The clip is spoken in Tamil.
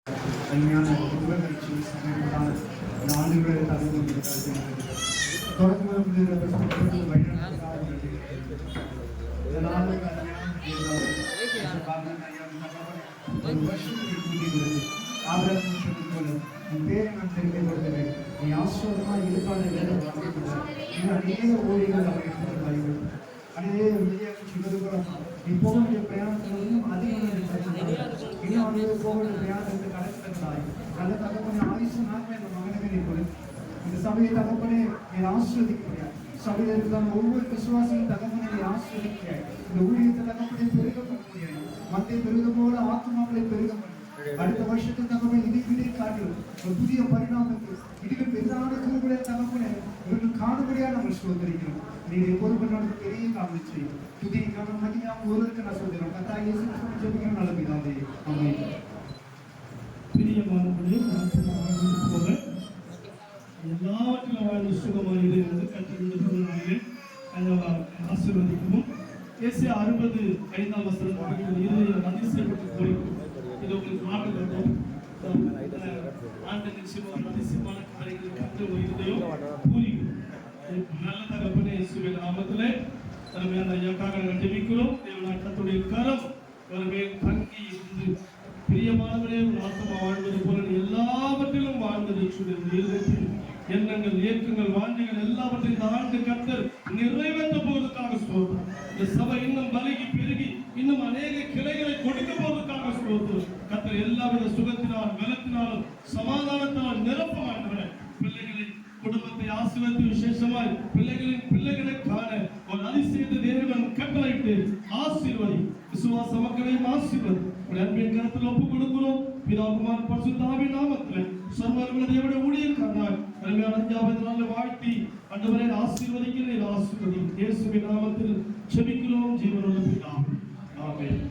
அருமையான உபகரிச்சி சமைப்பதால் இந்த ஆண்டுகளை தகுதி தொடர்ந்து வழிநடத்துகிறார்கள். இதனால் ஒரு வருஷத்துக்கு கூட்டிகிறது ஆபரகம் சொல்லிக் கொள்ள உன் பேரை நான் தெரிவிக்கப்படுகிறேன். நீ ஆசிரியமாக இருக்கான வேலை அநேக ஊழியர்கள் அவர் எடுத்துள்ளார்கள். அநேக விஜயாக சொல்வது கூட நீ போக வேண்டிய பிரயாணத்திலும் அதிகம் இன்னும் போக வேண்டிய பிரயாணத்தை கடற்கட்டாய் நல்ல தகப்பனை ஆயுசு நாட்கள் இந்த மகனுக்கு நீ கொடு. இந்த சபையை தகப்பனே நீ ஆசிர்வதிக்கிறாய். சபையில் இருக்கிற ஒவ்வொரு விசுவாசியும் தகப்பனை நீ ஆசிர்வதிக்கிறாய். இந்த ஊழியத்தை தகப்பனை பெருக பண்ணுகிறாய். மத்தை பெருக போல ஆத்மாக்களை பெருக பண்ணு. அடுத்த வருஷத்துக்கு தகவல் இதை காட்டிலும் ஒரு புதிய பரிணாமத்தில் இதிலும் பெரிதான கிருபையை தகவலை இவர்கள் காணும்படியாக நம்ம சோதரிக்கிறோம். நீங்க பொறுப்பனோட பெரிய காரணம் செய்யும் புதிய காரணம் மதியாம ஒருவருக்கு நான் சொல்கிறோம். கத்தா இயேசு ஜெபிக்கிற நல்ல பிதாவே ஆமென். பிரியமானவர்களே, போல எல்லாவற்றிலும் வாழ்ந்து சுகமாக இருந்து கற்றுக்கொண்டு ஆசீர்வதிக்கவும். ஏசியா 60:5 இருதயம் அதிசயப்பட்டு போயிருக்கும். இது உங்களுக்கு மாற்றப்படும் ஆண்டு நிச்சயமாக அதிசயமான காரியங்கள் கற்று ஒரு இருதயம் பூரிக்கும். நல்ல தகப்பனே இயேசுவின் நாமத்திலே தலைமையான ஐயாக்காக ஜெபிக்கிறோம். தேவனாட்டத்துடைய கரம் ஒரு மேல் தங்கி இருந்து பிரியமானவரே ஆத்மா வாழ்வது போல எல்லாவற்றிலும் வாழ்ந்தது இருதயத்தில் எண்ணங்கள் இயக்கங்கள் வாஞ்சைகள் எல்லாவற்றையும் இந்த ஆண்டு கர்த்தர் நிறைவேற்ற போவதற்காக சொல்றோம். இந்த சபை இன்னும் பலகி பெருகி இன்னும் அநேக கிளைகளை கொடுக்க போவதற்காக சொல்றோம். கர்த்தர் எல்லாவித சுகத்தினால் பலத்தினாலும் சமாதானத்தினால் நிரப்ப மாட்டவர பிள்ளைகளை குடும்பத்தை ஆசீர்வதித்து விசேஷமாய் பிள்ளைகளை காண ஒரு அதிசயத்தை தேவன் கட்டளையிட்டு ஆசீர்வதி. விசுவாச மக்களையும் ஆசீர்வதி. அன்பின் கருத்தில் ஒப்புக் கொடுக்கிறோம். பிதாகுமார் பரிசுத்த ஆவியின் நாமத்தில் சர்வர்களுடைய தேவனுடைய ஊழியக்காரனாய் அருமையான 5வது நாள் வாழ்த்தி ஆண்டவரை ஆசீர்வதிக்கிறேன். ஆசீர்வதி இயேசுவின் நாமத்தில் ஜெபிக்கிறோம். ஜீவனுள்ள பிதாவே ஆமென்.